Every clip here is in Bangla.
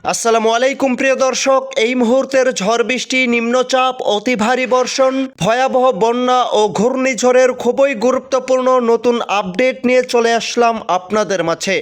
আসসালামু আলাইকুম প্রিয় দর্শক, এই মুহূর্তের ঝড় বৃষ্টি, নিম্নচাপ, অতি ভারী বর্ষণ, ভয়াবহ বন্যা ও ঘূর্ণিঝড়ের খুবই গুরুত্বপূর্ণ নতুন আপডেট নিয়ে চলে আসলাম আপনাদের মাঝে।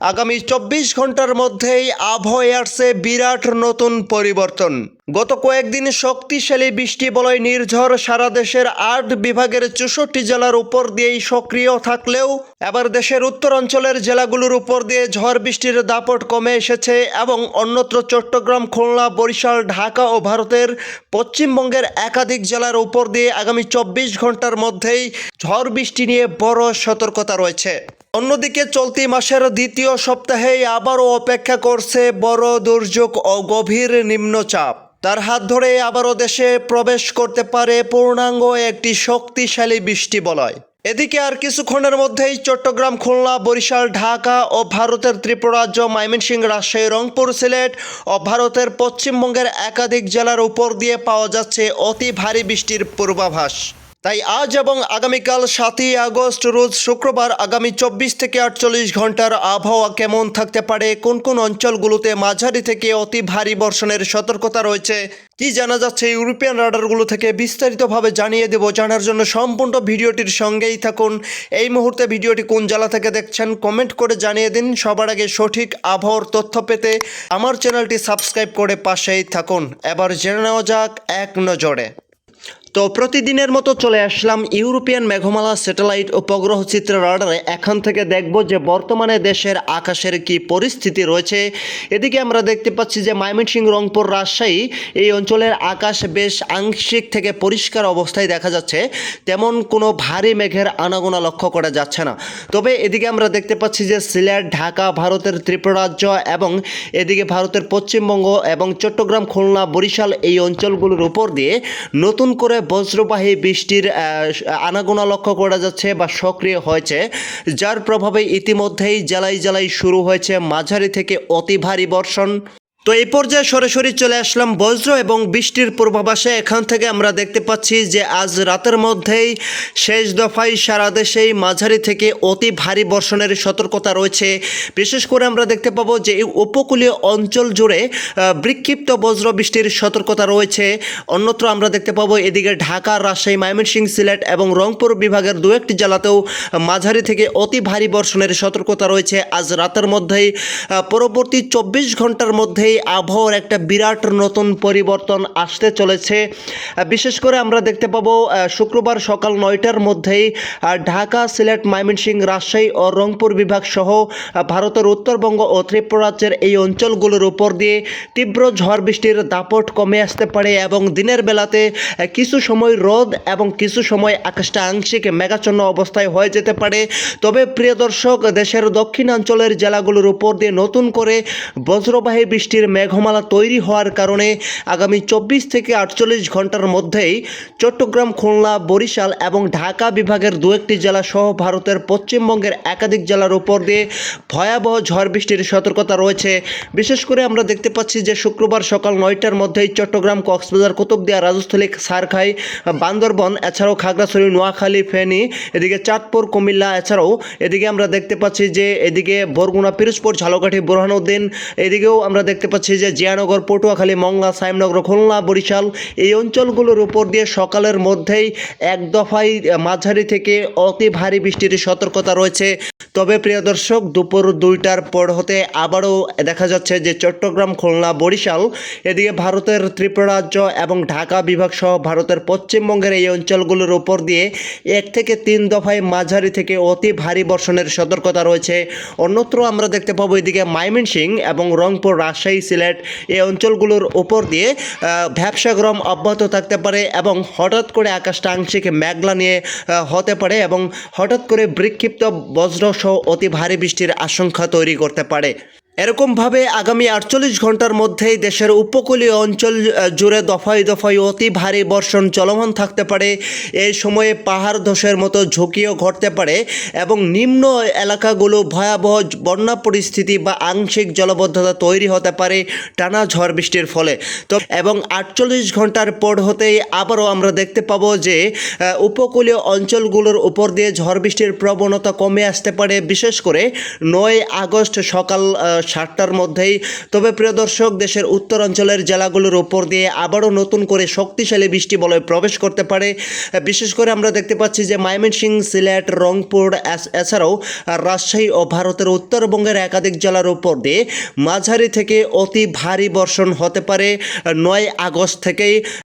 আগামী 24 ঘন্টার মধ্যেই আবহাওয়ায় আসছে বিরাট নতুন পরিবর্তন। গত কয়েকদিন শক্তিশালী বৃষ্টি বলয় নির্ঝর সারা দেশের 8 বিভাগের 64 জেলার উপর দিয়েই সক্রিয় থাকলেও এবার দেশের উত্তরাঞ্চলের জেলাগুলোর উপর দিয়ে ঝড় বৃষ্টির দাপট কমে এসেছে এবং অন্যত্র চট্টগ্রাম, খুলনা, বরিশাল, ঢাকা ও ভারতের পশ্চিমবঙ্গের একাধিক জেলার উপর দিয়ে আগামী 24 ঘন্টার মধ্যেই ঝড় বৃষ্টি নিয়ে বড় সতর্কতা রয়েছে। অন্যদিকে চলতি মাসের দ্বিতীয় সপ্তাহেই আবারও অপেক্ষা করছে বড় দুর্যোগ ও গভীর নিম্নচাপ। তার হাত ধরে আবারও দেশে প্রবেশ করতে পারে পূর্ণাঙ্গ একটি শক্তিশালী বৃষ্টি বলয়। এদিকে আর কিছুক্ষণের মধ্যেই চট্টগ্রাম, খুলনা, বরিশাল, ঢাকা ও ভারতের ত্রিপুরা রাজ্য, ময়মনসিংহ, রাজশাহী, রংপুর, সিলেট ও ভারতের পশ্চিমবঙ্গের একাধিক জেলার উপর দিয়ে পাওয়া যাচ্ছে অতি ভারী বৃষ্টির পূর্বাভাস। তাই আজ এবং আগামীকাল 7ই আগস্ট রোজ শুক্রবার আগামী 24 থেকে 48 ঘন্টার আবহাওয়া কেমন থাকতে পারে, কোন কোন অঞ্চলগুলোতে মাঝারি থেকে অতি ভারী বর্ষণের সতর্কতা রয়েছে, কি জানা যাচ্ছে ইউরোপিয়ান রাডারগুলো থেকে বিস্তারিতভাবে জানিয়ে দেব। জানার জন্য সম্পূর্ণ ভিডিওটির সঙ্গেই থাকুন। এই মুহূর্তে ভিডিওটি কোন জেলা থেকে দেখছেন কমেন্ট করে জানিয়ে দিন। সবার আগে সঠিক আবহাওয়ার তথ্য পেতে আমার চ্যানেলটি সাবস্ক্রাইব করে পাশেই থাকুন। এবার জেনে নেওয়া যাক এক নজরে। তো প্রতিদিনের মতো চলে আসলাম ইউরোপিয়ান মেঘমালা স্যাটেলাইট উপগ্রহ চিত্র রাডারে। এখান থেকে দেখব যে বর্তমানে দেশের আকাশের কি পরিস্থিতি রয়েছে। এদিকে আমরা দেখতে পাচ্ছি যে ময়মনসিংহ, রংপুর, রাজশাহী এই অঞ্চলের আকাশ বেশ আংশিক থেকে পরিষ্কার অবস্থায় দেখা যাচ্ছে, তেমন কোনো ভারী মেঘের আনাগোনা লক্ষ্য করা যাচ্ছে না। তবে এদিকে আমরা দেখতে পাচ্ছি যে সিলেট, ঢাকা, ভারতের ত্রিপুরা রাজ্য এবং এদিকে ভারতের পশ্চিমবঙ্গ এবং চট্টগ্রাম, খুলনা, বরিশাল এই অঞ্চলগুলোর উপর দিয়ে নতুন করে বজ্রবাহী বৃষ্টির আনাগোনা লক্ষ্য করা যাচ্ছে বা সক্রিয় হয়েছে, যার প্রভাবে ইতিমধ্যেই জেলায় জেলায় শুরু হয়েছে মাঝারি থেকে অতি ভারী বর্ষণ। তো এই পর্যায়ে সরাসরি চলে আসলাম বজ্র এবং বৃষ্টির পূর্বাভাসে। এখান থেকে আমরা দেখতে পাচ্ছি যে আজ রাতের মধ্যেই শেষ দফায় সারা দেশেই মাঝারি থেকে অতি ভারী বর্ষণের সতর্কতা রয়েছে। বিশেষ করে আমরা দেখতে পাবো যে এই উপকূলীয় অঞ্চল জুড়ে বিক্ষিপ্ত বজ্র বৃষ্টির সতর্কতা রয়েছে। অন্যত্র আমরা দেখতে পাবো এদিকে ঢাকা, রাজশাহী, ময়মনসিংহ, সিলেট এবং রংপুর বিভাগের দু একটি জেলাতেও মাঝারি থেকে অতি ভারী বর্ষণের সতর্কতা রয়েছে আজ রাতের মধ্যেই। পরবর্তী 24 ঘন্টার মধ্যেই আবহাওয়ার একটা বিরাট নতুন পরিবর্তন আসতে চলেছে। বিশেষ করে আমরা দেখতে পাবো শুক্রবার সকাল 9টার মধ্যেই ঢাকা, সিলেট, ময়মনসিংহ, রাজশাহী ও রংপুর বিভাগ সহ ভারতের উত্তরবঙ্গ ও ত্রিপুরা রাজ্যের এই অঞ্চলগুলোর উপর দিয়ে তীব্র ঝড় বৃষ্টির দাপট কমে আসতে পারে এবং দিনের বেলাতে কিছু সময় রোদ এবং কিছু সময় আকাশটা আংশিক মেঘাচ্ছন্ন অবস্থায় হয়ে যেতে পারে। তবে প্রিয় দর্শক, দেশের দক্ষিণাঞ্চলের জেলাগুলোর উপর দিয়ে নতুন করে বজ্রবাহী বৃষ্টির মেঘমালা তৈরি হওয়ার কারণে আগামী 24 থেকে 48 ঘন্টার মধ্যেই চট্টগ্রাম, খুলনা, বরিশাল এবং ঢাকা বিভাগের দু একটি জেলা সহ ভারতের পশ্চিমবঙ্গের একাধিক জেলার উপর দিয়ে ভয়াবহ ঝড় বৃষ্টির সতর্কতা রয়েছে। বিশেষ করে আমরা দেখতে পাচ্ছি যে শুক্রবার সকাল 9টার মধ্যেই চট্টগ্রাম, কক্সবাজার, কুতুবদিয়া, রাজস্থলী, সারখাই, বান্দরবন, এছাড়াও খাগড়াছড়ি, নোয়াখালী, ফেনী, এদিকে চাঁদপুর, কুমিল্লা, এছাড়াও এদিকে আমরা দেখতে পাচ্ছি যে এদিকে বরগুনা, পিরোজপুর, ঝালকাঠি, বুরহানুদ্দিন, এদিকেও আমরা দেখতে পাচ্ছি যে জিয়ানগর, পটুয়াখালী, মংলা, সাইমনগর, খুলনা, বরিশাল এই অঞ্চলগুলোর উপর দিয়ে সকালের মধ্যেই এক দফায় মাঝারি থেকে অতি ভারী বৃষ্টির সতর্কতা রয়েছে। তবে প্রিয় দর্শক, দুপুর 2টার পর হতে আবারও দেখা যাচ্ছে যে চট্টগ্রাম, খুলনা, বরিশাল, এদিকে ভারতের ত্রিপুরা রাজ্য এবং ঢাকা বিভাগ সহ ভারতের পশ্চিমবঙ্গের এই অঞ্চলগুলোর উপর দিয়ে 1 থেকে 3 দফায় মাঝারি থেকে অতি ভারী বর্ষণের সতর্কতা রয়েছে। অন্যত্র আমরা দেখতে পাবো এদিকে ময়মনসিংহ এবং রংপুর, রাজশাহী, সিলেট এই অঞ্চলগুলোর উপর দিয়ে ভ্যাপসা গরম অব্যাহত থাকতে পারে এবং হঠাৎ করে আকাশটা আংশিক মেঘলা নিয়ে হতে পারে এবং হঠাৎ করে বিক্ষিপ্ত বজ্র সহ অতি ভারী বৃষ্টির আশঙ্কা তৈরি করতে পারে। এরকমভাবে আগামী 48 ঘন্টার মধ্যেই দেশের উপকূলীয় অঞ্চল জুড়ে দফায় দফায় অতি ভারী বর্ষণ চলমান থাকতে পারে। এই সময়ে পাহাড় ধসের মতো ঝুঁকিও ঘটতে পারে এবং নিম্ন এলাকাগুলো ভয়াবহ বন্যা পরিস্থিতি বা আংশিক জলবদ্ধতা তৈরি হতে পারে টানা ঝড় বৃষ্টির ফলে। তো এবং 48 ঘন্টার পর হতেই আবারও আমরা দেখতে পাবো যে উপকূলীয় অঞ্চলগুলোর উপর দিয়ে ঝড় বৃষ্টির প্রবণতা কমে আসতে পারে। বিশেষ করে 9 আগস্ট সকাল 7টার মধ্যেই। তবে প্রিয় দর্শক, দেশের উত্তরাঞ্চলের জেলাগুলোর উপর দিয়ে আবারও নতুন করে শক্তিশালী বৃষ্টি বলয় প্রবেশ করতে পারে। বিশেষ করে আমরা দেখতে পাচ্ছি যে ময়মনসিংহ, সিলেট, রংপুর এছাড়াও রাজশাহী ও ভারতের উত্তরবঙ্গের একাধিক জেলার উপর দিয়ে মাঝারি থেকে অতি ভারী বর্ষণ হতে পারে 9 আগস্ট থেকেই।